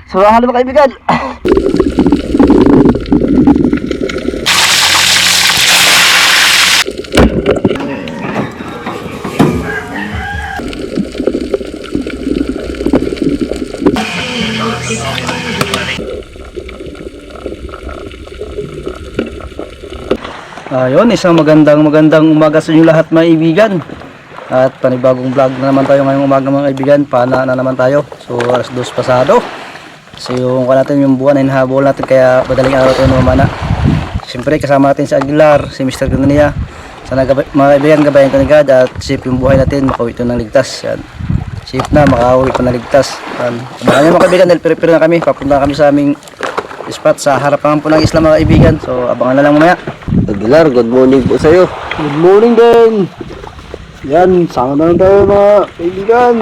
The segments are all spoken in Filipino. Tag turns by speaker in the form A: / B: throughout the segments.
A: So halo mga kaibigan. Ayun, isang magandang umaga sa inyo lahat mga kaibigan. At panibagong vlog na naman tayo ngayong umaga mga kaibigan. Pana na naman tayo. So alas 2 pasado. So yung natin yung buwan ay nahabol natin, kaya madaling araw tayo mamana. Siyempre kasama natin si Aguilar, si Mr. Granania. Sana mga kaibigan gabayan tayo agad at safe yung buhay natin, makauwi ito ng ligtas. Yan. Safe na, makauwi pa ng ligtas. Yan. Abangan nyo mga kaibigan dahil prepare na kami. Papunta kami sa aming spot sa harapan po ng isla mga kaibigan. So abangan na lang mamaya.
B: Aguilar, good morning po sa'yo.
A: Good morning din. Yan, sama na lang tayo mga kaibigan.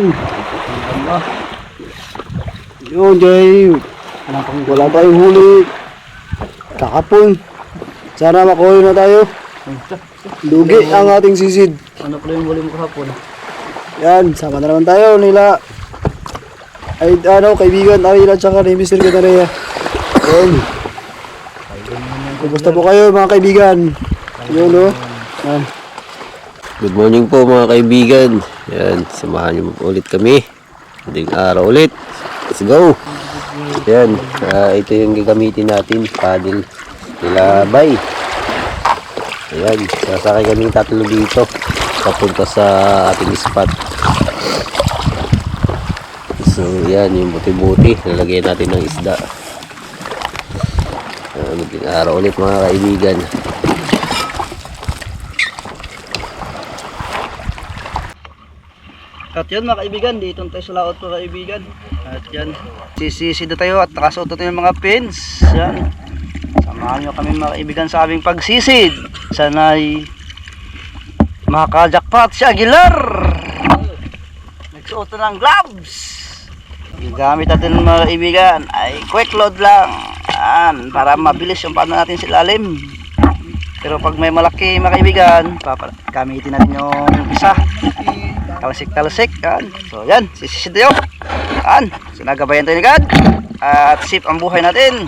A: Yun Jay, wala tayong huli kahapon. Sana makuha na tayo. Lugi ang ating sisid. Ano pala yung huli mo kahapon? Yan, sama na naman tayo nila. Ay kaibigan, Arila tsaka ni Mr. Ganaria. Yan. Kumusta po kayo mga kaibigan? Yun o. Yan.
B: Good morning po mga kaibigan. Yan, samahan niyo ulit kami. Madaling araw ulit. Let's go. Yan, ito yung gagamitin natin, paddle nilabay. Ayan, sasakay kami tatlo dito papunta sa ating spot. So yan, yung buti-buti lalagyan natin ng isda. Madaling araw ulit mga kaibigan.
A: At yan mga kaibigan, dito tayo sa laot mga kaibigan. At yan, sisisid na tayo at nakasuot na tayo ng mga pins. Yan, samahan nyo kami mga kaibigan sa aming pagsisid. Sana'y makajackpot si Aguilar. Nagsuot na ng gloves. Yung gamit natin mga kaibigan ay quick load lang. Yan, para mabilis yung paano natin silalim. Pero pag may malaki mga kaibigan, gamitin natin yung isa. Talsik yan. So yan, sisisid tayo. Yan, sinagabayan tayo agad. At safe ang buhay natin.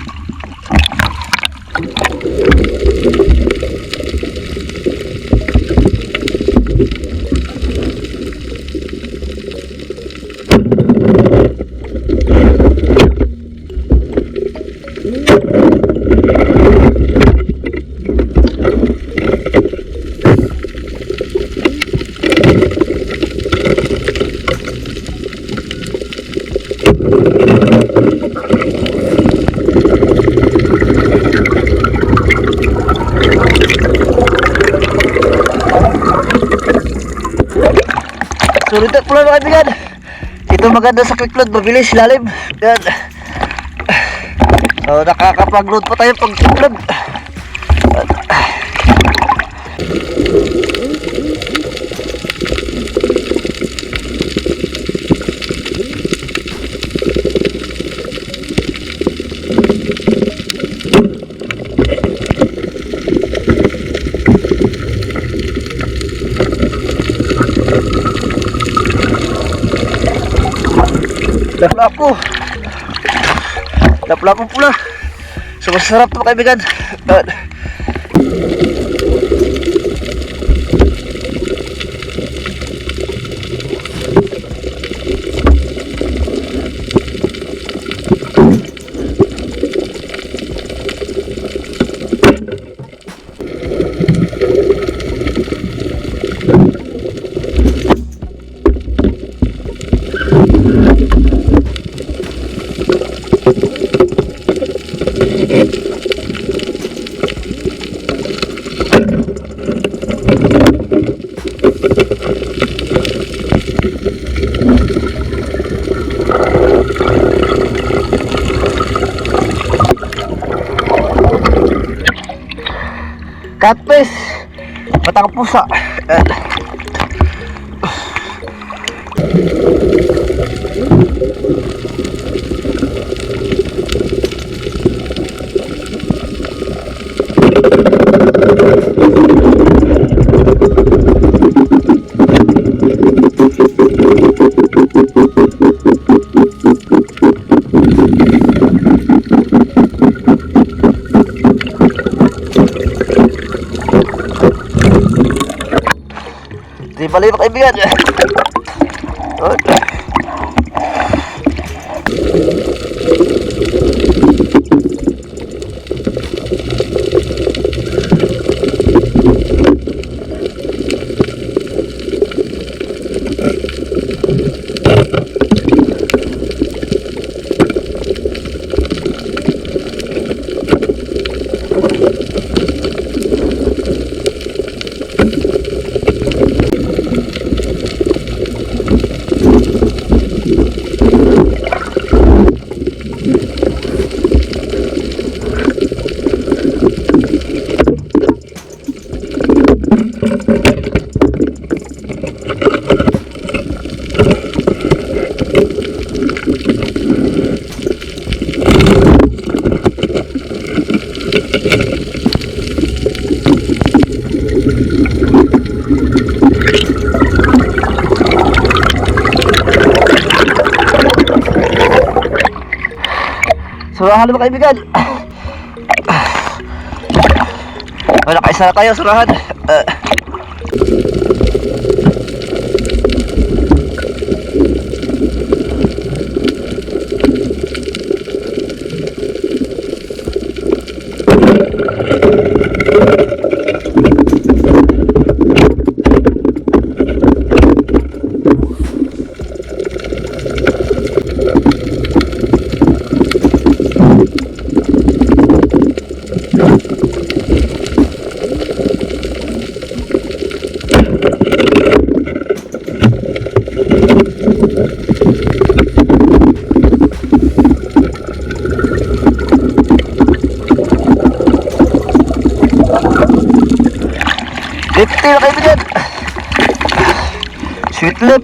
A: Sulitat pula mga kaibigan. Ito maganda sa quick load, mabilis lalim. Yan. So nakakapag-load pa tayo pag quick load. Lapu-lapu pula. So masarap to kaibigan. Catfish, batang pusa. kaibigan. Surahan mga kaibigan. Wala kaisa na tayo, surahan. Lipti na kaibigan. Sweet lip.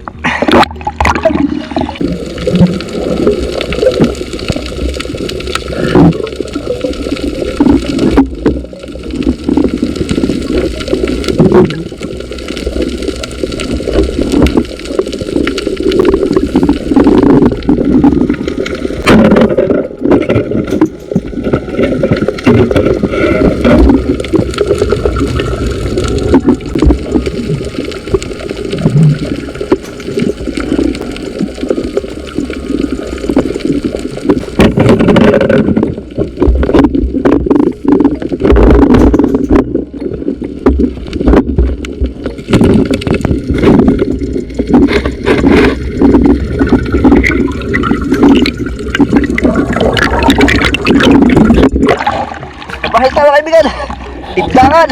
A: Bahit na mga kaibigan. Idlangan.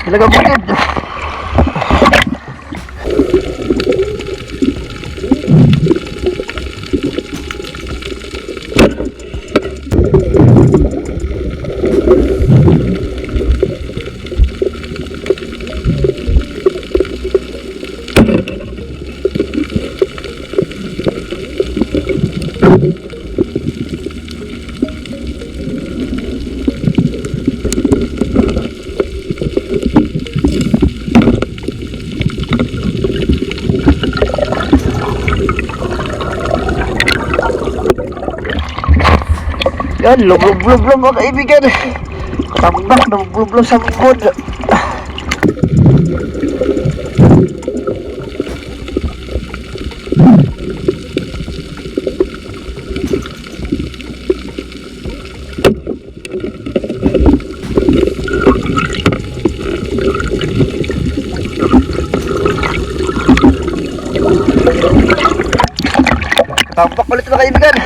A: Talaga bukid. Yan, lublob-lublob mga kaibigan. Tambak, lublob-lublob sa bukod. Tambak ulit mga kaibigan.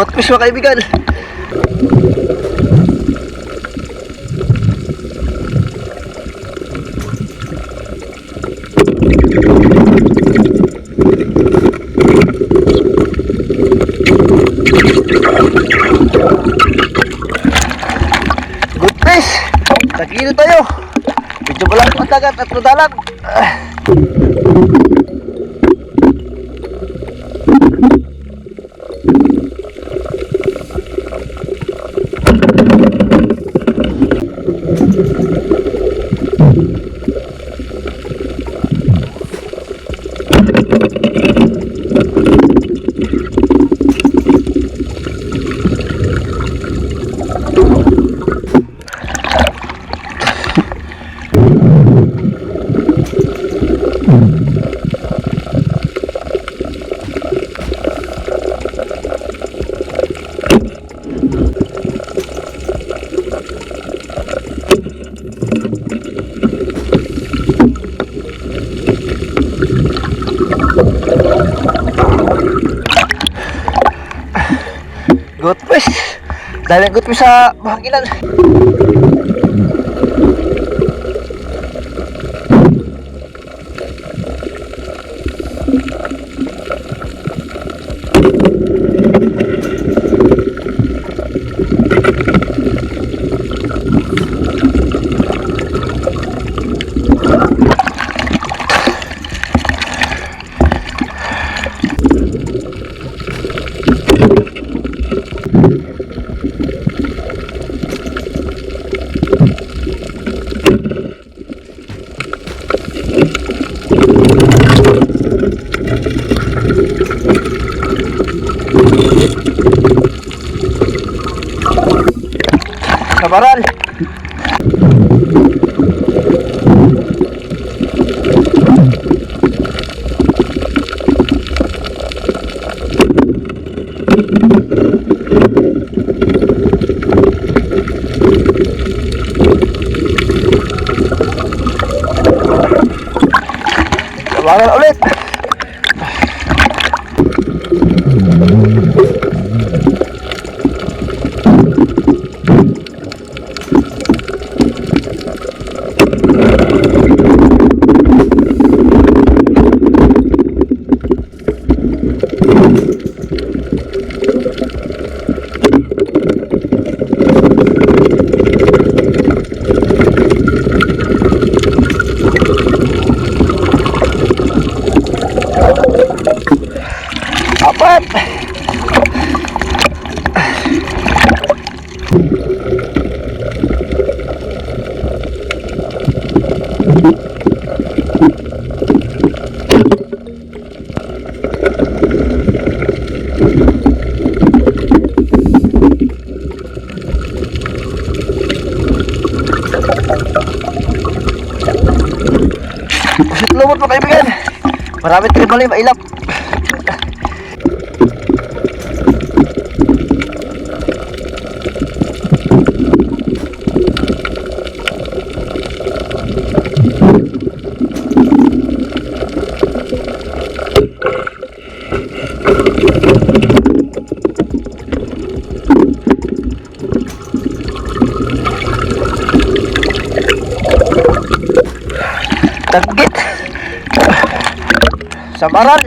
A: Goat fish mga kaibigan. Good fish. Nagkilo tayo. Medyo malaki ang dagat at madalag. Good fish. Dahil good fish sa bahaginan. Kabaral. Kabaral ulit. Apat. Pusit lumot mo kaibigan. Marami tayo bali mailap. Tagit. Samaran.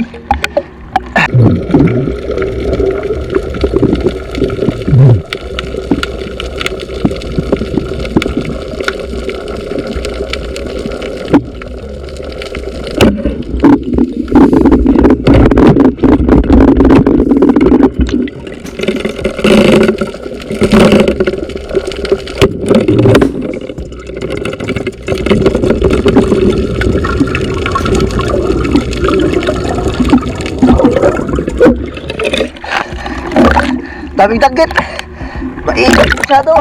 A: Daming tagit. Mainit masyado.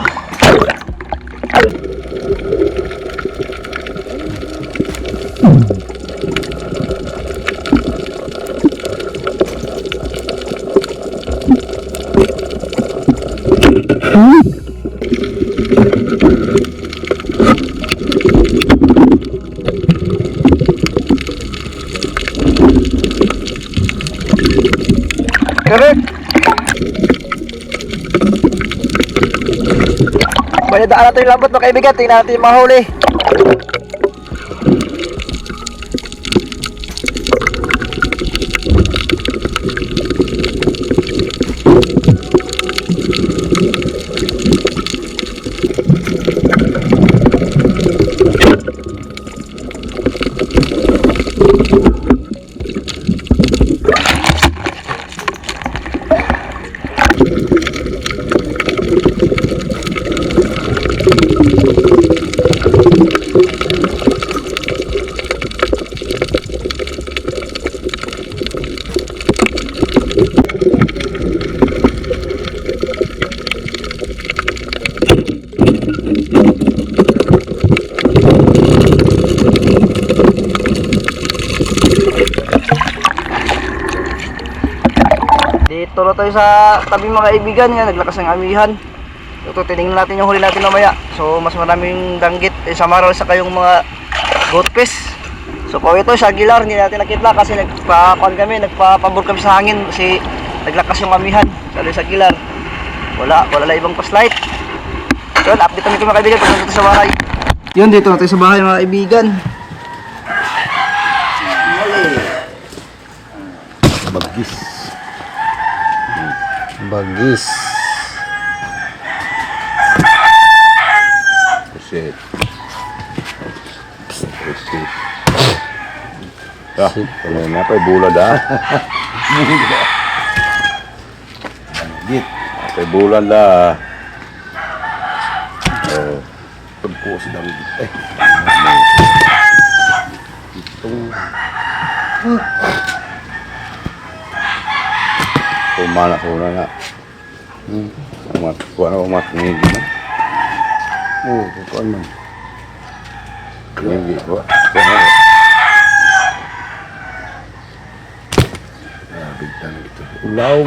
A: Correct. Panidaan natin yung lambot mga kaibigan. Tingnan natin yung mahuli. Dito na tayo sa tabi mga kaibigan. Yan, naglakas ng amihan. Ito, tinignan natin yung huli natin mamaya. So, mas maraming danggit. Sa maral sa kayong mga goat fish. So, kung ito, sa Aguilar, hindi natin nakita kasi nagpapabor kami sa hangin kasi naglakas yung amihan. Sa Aguilar. Wala lang ibang paslight. So, update kami mga kaibigan pag nandito sa bahay. Yun, dito na tayo sa bahay mga kaibigan.
B: Bagis. Bagis. Shit. Shit. Ah, kalau na pa bulad ah. Git. Apa bulad lah. Oh, pagko sedang Itong Kumana ko na. Amat, kuha na umat ng higit na. Oo, kuhaan man. Higit, kuha na. Bigtan ito. Ulaw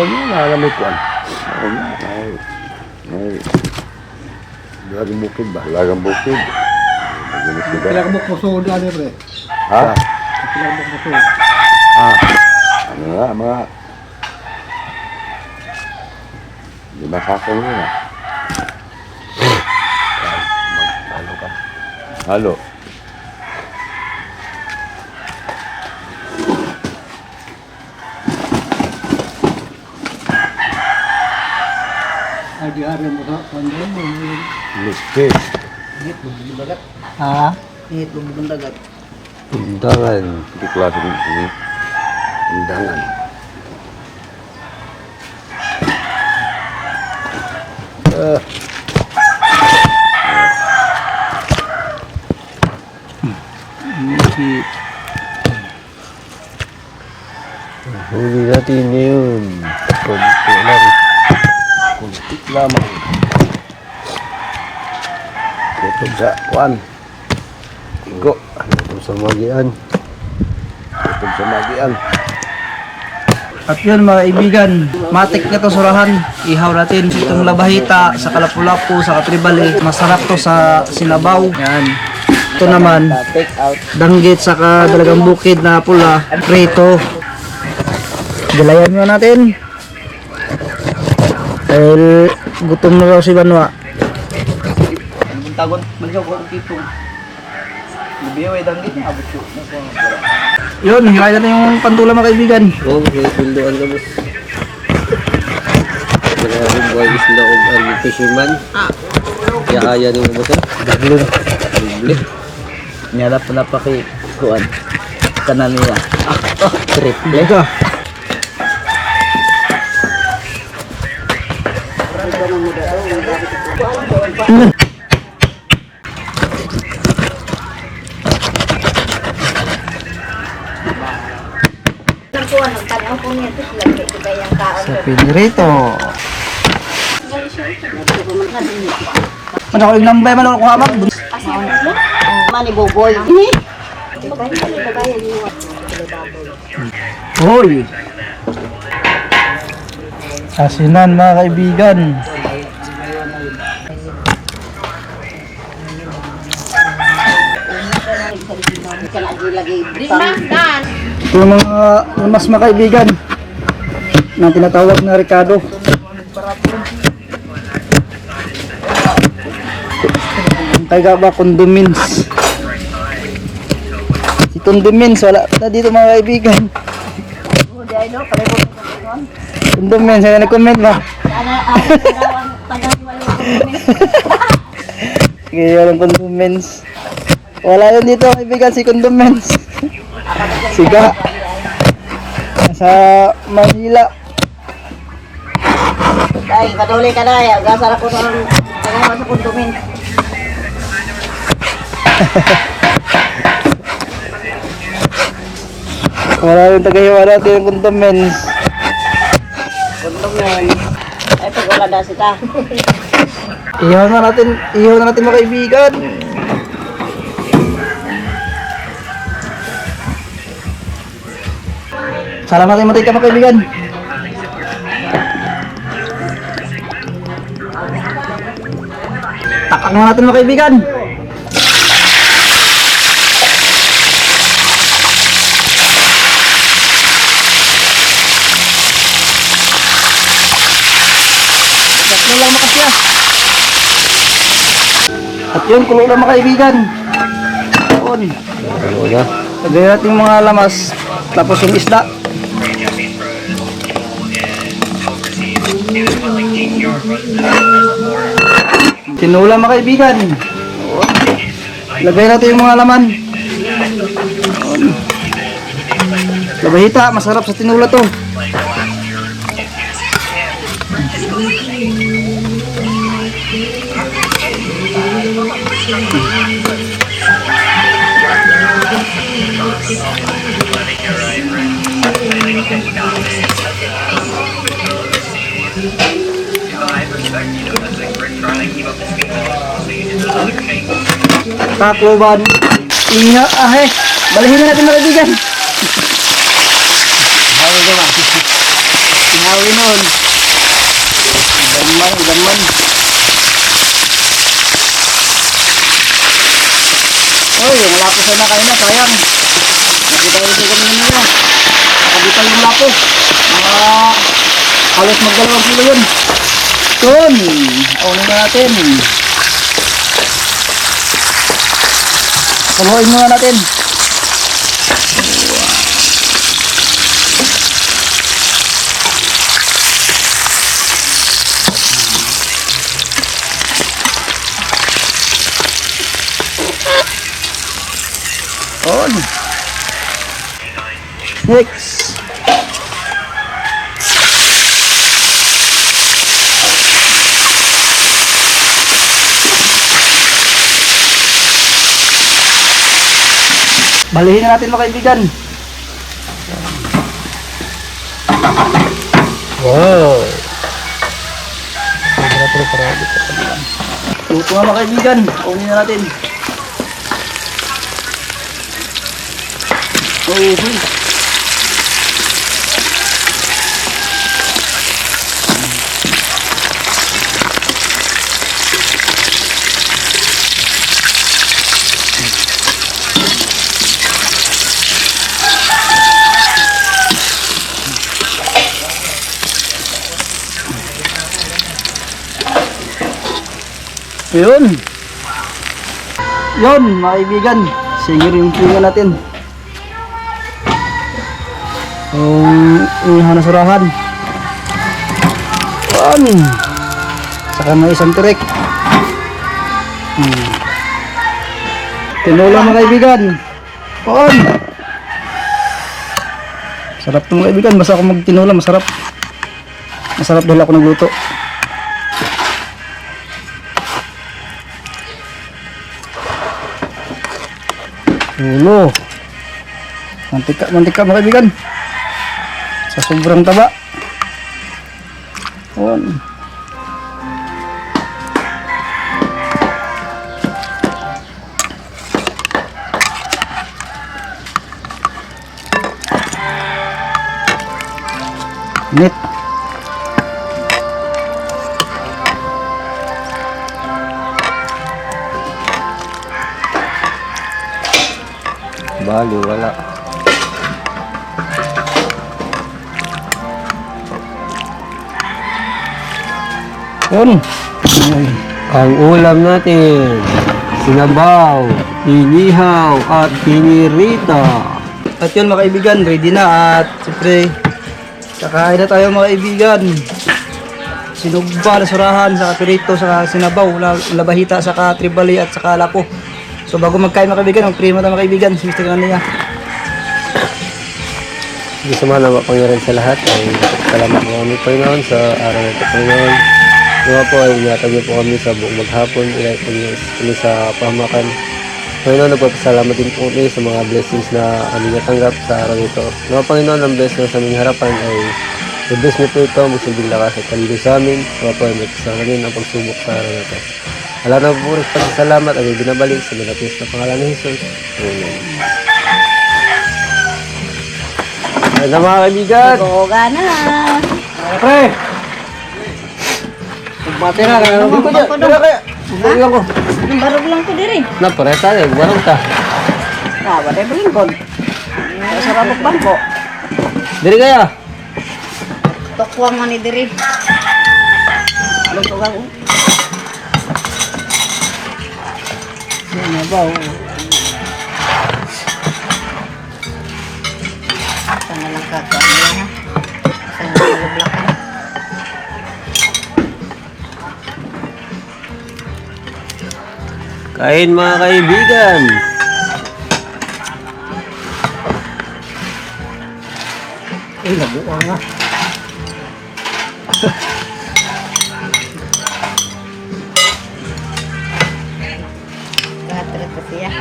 B: mo na, alam mo kuhaan. Oo na, ay. Lagang bukid ba? Lagang bukid.
C: Pinakabok mo suod na pre.
B: Ha?
C: Pinakabok mo suod.
B: Ano nga, mga 5 kakong yun ah. Halo ka. Halo.
C: Ay, di ari mo sa pandem mo.
B: Lupit.
A: Hit, lubog dagat.
C: Ha?
A: Hit, lubog dagat.
B: Undangan. Di klase ini. Undangan. Huli natin yun. Kunti lang. Kunti lamang. Ito sa kuan. Igo. Ito sa magian. Ito sa magian.
A: At yun mga kaibigan, matik na to surahan. Ihaw natin itong labahita sa kalapulapo, sa katribali. Masarap to sa sinabaw. Yan. Ito naman, danggit sa dalagang bukid na pula. Prito. Galayan mo natin. Dahil gutom na raw si Banwa. Tagon, maligaw ko ang kitong. Bibiyaw ay danggit niya, abot yun. Yun, hikayan natin yung pantula mga kaibigan.
B: Oo, may pinduan ka boss. Maraming buhay isla o ang fisherman. Kaya kaya nyo boss eh.
A: Daglo.
B: Bibli.
A: Nyalap na pa kay kuan. Kanan niya. Triple ka. Sa pinrito. Ano ko yung nambay man ako hamag?
D: Mani boboy.
A: Hoy! Asinan mga kaibigan. Ito yung mga mas mga kaibigan na tinatawag na Ricardo. Kaya ba condiments? Si condiments wala na dito mga kaibigan.
D: Hindi ay no, kalibot ko doon.
A: Condiments, ano nag-comment ba?
D: Sana tagaan wala ko comment.
A: Sige, walang condiments. Wala yun dito kaibigan si condiments. Siga. Sa Manila.
D: Ay, patuloy ka na. Gasar ako sa tagaan sa kondomin.
A: Wala yung tagahiwa natin yung condiments.
D: Kondomin. Ay, pag wala na sita.
A: Ihaw na natin mga kaibigan. Salam natin matay ka mga kaibigan. Takak na natin mga kaibigan. Tatlo lang makasya. At yun, kulo lang mga kaibigan. Yun.
B: Ano na?
A: Lagay natin yung mga lamas. Tapos yung isda. Tinula mga kaibigan. Lagay natin yung mga laman. Labahita, masarap sa tinula to. Takloban. Iha, balihin na natin mga kaibigan. Hawi naman. Hawi nun. Idaman. Oh, yung lapos na kayo na, sayang. Nakita rin sa kami nila. Nakabita yung lapos. Halos magdalawang kilo yun. Yun. Aunin na natin. Paluin muna natin. On. Next. Balihin na natin mga kaibigan.
B: Wow!
A: Luto nga mga kaibigan. Unin na natin. Okay. Yun. Yun, mga kaibigan. Sige rin yung pinga natin. Yung hanasurahan. Yun. Saka may isang tirik. Tinola mga kaibigan. Yun. Sarap ito mga kaibigan. Basta ako magtinola, masarap. Masarap dahil ako nagluto. Ulo. Mantika mga kaibigan. Sa sobrang taba. Ayan. Init.
B: Bali, wala.
A: Yun.
B: Ang ulam natin. sinabaw, inihaw, at pinirita.
A: At yun mga kaibigan, ready na at siyempre kakain na tayo mga kaibigan. Sinugba, nasurahan, saka pirito, saka sinabaw, labahita, saka tribali at saka lapo. So bago magkain mga kaibigan, mag-pray mo tayo mga kaibigan, sinistig na niya.
B: Gusto mo na mapangyarihan sa lahat ay salamat po kami Panginoon sa araw na ito Panginoon. Nga po ay ingatan niyo po kami sa buong maghapon, ilay po niyo kami sa pahamakan. Panginoon, nagpapasalamat din po kami sa mga blessings na aming natanggap sa araw ito. Nga Panginoon, ang bless na sa aming harapan ay i-bless niyo po ito, magsilbing lakas at kaligo sa amin. Nga po ay magkasalamin ang pagsubok sa araw na ito. Wala na po rin pasasalamat at ibinabalik sa malapis na pangalan ni Jesus. Amen. Ay na mga kaibigan!
D: Boga na.
C: Pre! Magbati na.
D: Ano ko dyan?
C: Bumili ako.
D: Barog lang ko diri.
B: Na, pare tayo, barong ta.
D: Wala ba lingkod? Sa rabok bangko.
B: Diri kaya?
D: Tokwang man ni diri. Luto ako.
C: Sinabaw.
D: Sana lang kakain yan ha. Sana lang maglakan.
B: Kain mga kaibigan!
C: Ay, nabuang nga.
D: Kahatret pa siya.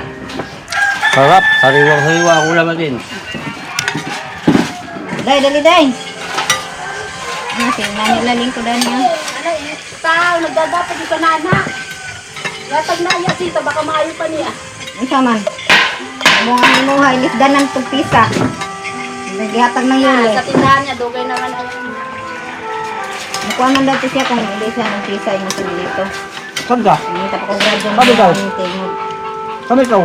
B: Sarap, sariwang-sariwa ang ulam natin.
D: Day, dali day. Tingnan nila lingkodan niya.
E: Ano, tao, nagdadapat yung kanana. Latag na iya sito, baka maayo pa niya.
D: Ang saman. Mga imuha, ilisdan ng tugpisa. Naghihatag ng yuli.
E: Sa tindahan niya, dugay naman ay
D: Nakuha man dati siya kung hindi siya ng pisa yung sa dito.
C: Saan ka?
D: Hindi pa ko grad yung
C: Sabi ikaw?
D: tingog.
C: Saan ikaw?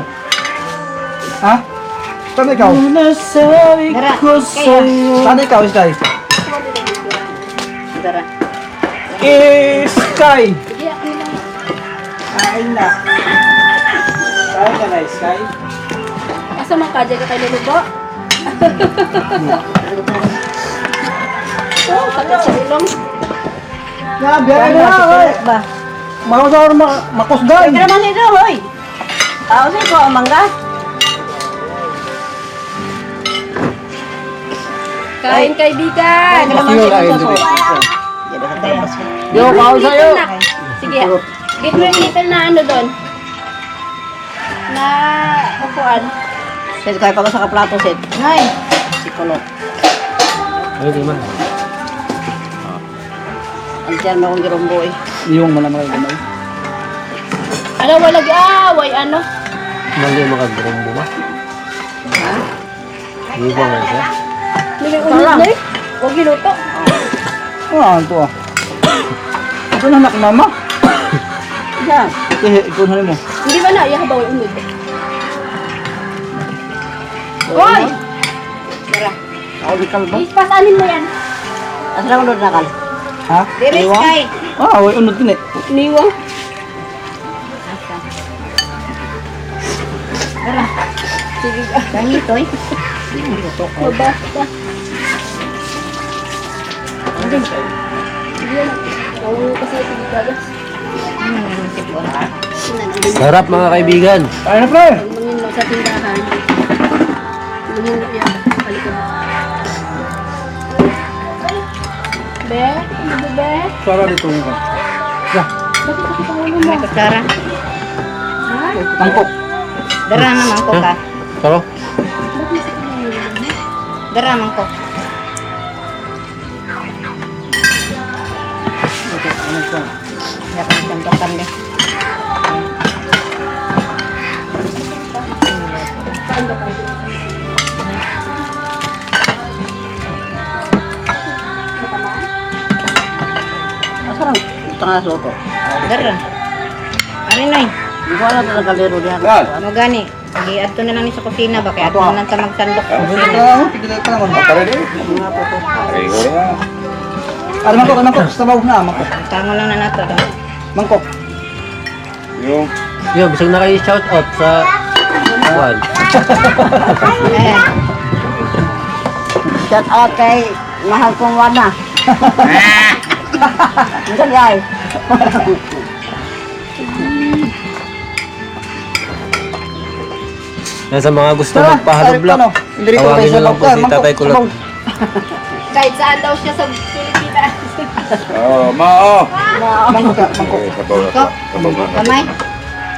C: Ha? Saan ikaw?
D: Dara, kaya.
C: Saan ikaw, Sky?
D: Dara.
C: Sky!
E: Sige, ano lang.
C: Kain na. Kain ka na, Sky?
E: Asa man ka, dyan ka tayo lulubo? Oh, sakit sa ilong.
C: Biyahe na, oy!
D: Ba?
C: Makasawar makusgan!
D: Kaya naman ito, hoy. Tao sa ito, ang mangga.
E: Kain kaibigan.
D: Kaya naman
C: Sino
D: ito
C: kain
D: sa
C: dito?
D: so.
C: Yo, kaon sa'yo!
E: Sige, get mo yung little na ano doon. Na upuan.
D: Sige, kaya pa sa kaplato, Sid. Nay. Si Kulot.
B: Ay, di man.
D: Ang tiyan mo kong girumbo eh.
C: Iyong mo na mga gamay.
E: Ano, walang away, ano?
B: Mali makagurumbo ba?
D: Ha?
B: Hindi ba nga siya?
E: Naging unod na eh. Huwag giluto.
C: Ah, ito ah. Ito na anak mama.
D: Yan.
C: Ikaw na mo.
E: Hindi ba na, iyahabaw yung unod. Hoy!
D: Dara. Ako di kalba.
E: Ispasanin mo yan.
D: Asa na ko doon nakal?
C: Ha?
D: Diri,
C: Iwang?
D: Sky.
C: Ah, way unod din eh.
E: Niwang.
D: Dara.
E: Sige,
D: Ganito eh.
E: mabasta. Sige na. Nawalo kasi ito di gagas.
B: Sarap mga kaibigan!
C: Kain na, pre!
E: Mangin lang sa tindahan. Mangin lang yan. Palikod. Be? Ano ba, be?
C: Sara dito mo. Yeah,
E: Bakit nakipawalo mo?
D: May kutsara.
E: Ha?
C: tangkok.
D: Dara naman ko ka.
B: Saro?
D: Dara naman ko. Yakan santokan deh. Asarang tengah soto. Dara. Ano na eh? Hindi ko alam na kalero diyan. Ano gani? Lagi ato na lang ni sa kusina ba kaya ato na lang sa magsandok sa kusina.
C: Tigil ka naman. Tara din.
D: Mga po po.
C: Ano mangkok, mangkok. Sabaw na, mangkok.
D: Tango lang na nato.
C: Mangkok.
F: Yung
B: Yo, bisag na kayo shout out sa Juan.
D: Ayan. Shout out kay mahal kong Wana. Minsan guys.
B: Yan sa mga gusto magpa-hollow block. Tawagin nyo lang po si Tatay Kulot.
E: Kahit saan daw siya sa Pilipinas.
C: Oh, mao.
D: Mangkok.
C: Sabaw.
D: Kamay.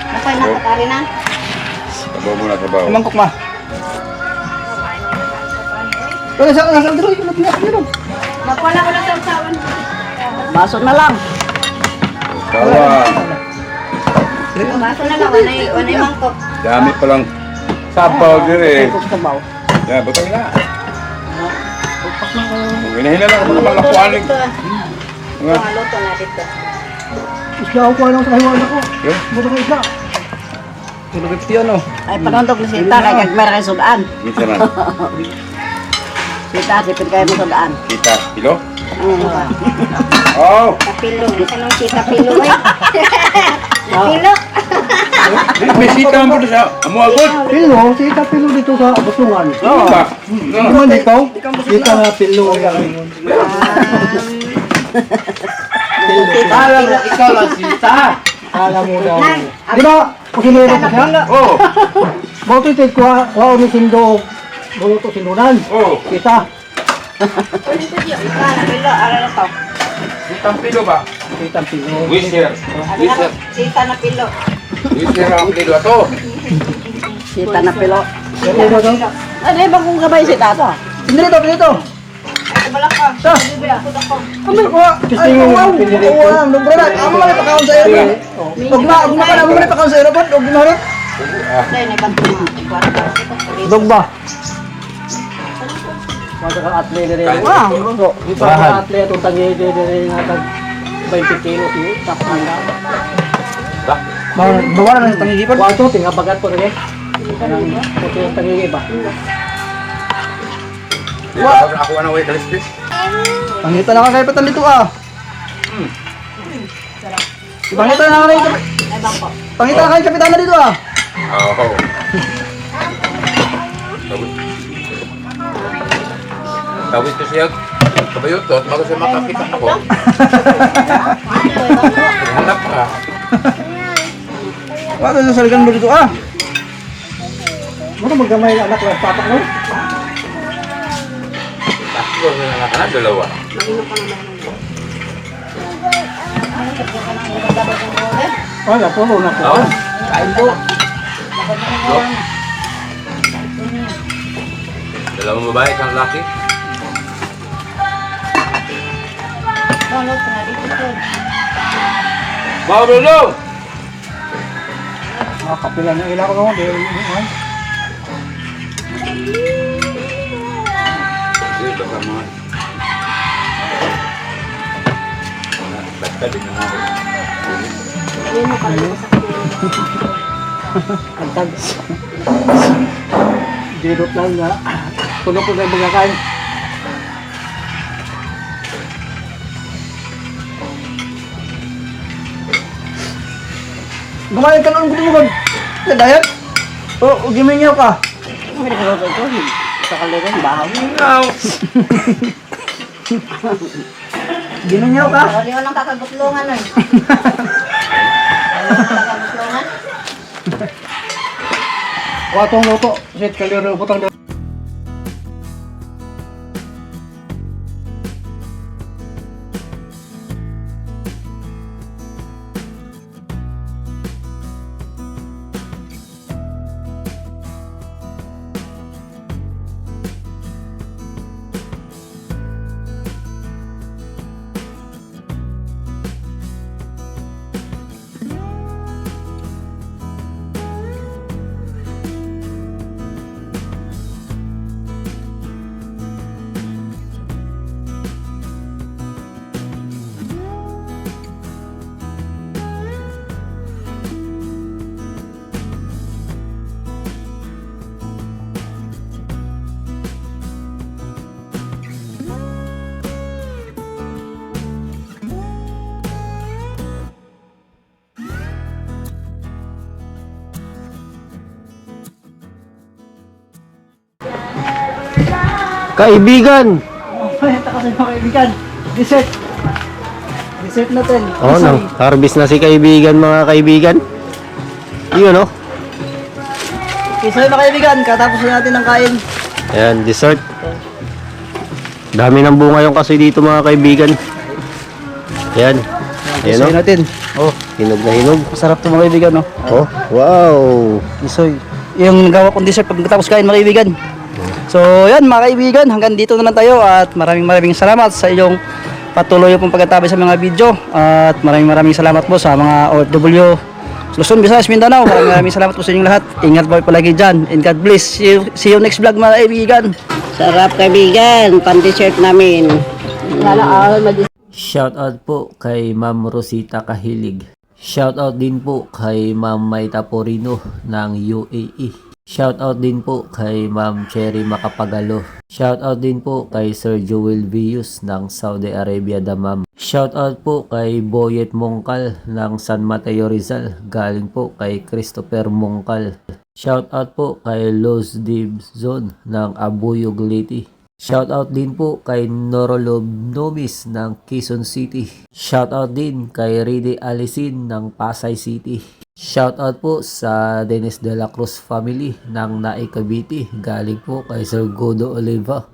D: Nakoy na takari na.
C: Sabaw muna, sabaw.
A: Mangkok ma. Wala sa nasa dito, dito.
E: Magwala ko na sa usawan.
D: Baso na lang.
C: Sawa.
D: Baso na lang. Wanay mangkok.
C: Dami pa lang sabaw dire.
D: Mangkok sabaw.
C: Yan, butang na. Hinahin na lang mga malakualing.
D: Mga luto na dito.
A: Isla ako kuha lang sa kahiwan ako.
C: Okay.
A: Buta ka isla. 250 ano?
D: Ay, panondog na sita kay kagmera kay sudaan.
C: Kita na.
D: Sita, sipin kayo mo sudaan.
C: Kita, kilo? Oh!
E: Tapilo. Anong si Tapilo eh? Tapilo.
C: May sita mo sa amo agad.
A: Pilo, si Pilo dito sa Butungan.
C: Oo.
A: Naman ikaw? Kita na Pilo.
C: Ikaw lang sita.
A: Alam mo daw. Di ba? Kusinero ko siya?
C: Oh.
A: Bauto ito kuha o ni Sindo. Buluto sinunan.
C: Oh.
A: Kita.
D: Pilo, ara na to.
C: Sitang pilo ba?
A: Kita Pilo.
C: Wisher. Wisher.
D: Sita na pilo.
C: Wisher ang pilo ato.
D: Sita na pilo.
A: Ano ba ito?
D: Ano ba kung gabay sita to?
A: Pinito, pinito.
E: Wala ka.
A: Sa. Kami kuha. Ay, wow. Wow, nombre na. Amo man ipakaon sa iyo. Ugma ka na mo man ipakaon sa iyo pod. Ugma rin.
D: Dahil na ibang kwarta.
A: Dogba. Masa ka atle dire.
D: Ah, bugo.
A: Ito ka atle itong tangi dire nga tag 20 kilo siyo. Tapos na. Bawa na ng tangi pod. Wato tinga bagat po dire. Ito yung tangi ba?
C: Ako na way kalistis.
A: Pangita na ka kay patan dito ah. Pangita na ka kay Pangita na kay kapitana dito ah.
C: Oo. Tawid ko siya. Kabayutot, bago siya makakita ako. Hanap ka.
A: Wato sa saligan mo dito ah. Ano maggamay ang anak ng papa mo?
C: Tatlo na lang ka na, dalawa.
A: Wala po na po.
C: Oo. Kain po. Dalawang babae, isang laki. Mga bulong!
A: Kapilan na ilang ko dito.
C: Dito ka mga. Basta din na mga.
A: Ang tag. Dirot lang na. Tulog ko kayo magkakain. Gumaling ka noon gutulungan. Sa dayat? O, gimingaw ka.
D: Ano ka nagluto ito? Sa kaliran, bahaw.
A: Gimingaw ka?
D: Hindi ko lang kakagutlungan eh. Kakagutlungan?
A: Watong luto. Sit kaliro butang
B: Kaibigan!
A: Ito kasi mga kaibigan. Dessert. Dessert natin.
B: Oh, no. Harvest na si kaibigan, mga kaibigan. Yun, oh.
A: Kisoy mga kaibigan. Katapos na natin ng kain.
B: Ayan, dessert. Dami ng bunga yung kasi dito, mga kaibigan. Ayan. Ayan,
A: Kisoy
B: oh.
A: natin. Oh,
B: Hinog na hinog.
A: masarap to mga kaibigan, no?
B: Oh, wow!
A: Kisoy. Yung nagawa kong dessert pagkatapos kain mga kaibigan. So, yan mga kaibigan, hanggang dito na lang tayo at maraming salamat sa iyong patuloy pong pagkatabi sa mga video at maraming salamat po sa mga OFW Luzon, Visayas, Mindanao. Maraming salamat po sa inyong lahat. Ingat po palagi dyan and God bless. See you next vlog mga kaibigan.
D: Sarap kaibigan, pan-dessert namin.
B: Shoutout po kay Ma'am Rosita Kahilig. Shoutout din po kay Ma'am Maita Porino ng UAE. Shoutout din po kay Ma'am Cherry Macapagalo. Shoutout din po kay Sir Joel Vius ng Saudi Arabia Damam. Shoutout po kay Boyet Mongkal ng San Mateo Rizal. Galing po kay Christopher Mongkal. Shoutout po kay Los Dibzon ng Abuyog Leyte. Shoutout din po kay Norolob Nomis ng Quezon City. Shoutout din kay Ridi Alisin ng Pasay City. Shoutout po sa Dennis de la Cruz family ng Naik Cavite. Galing po kay Sir Godo Oliva.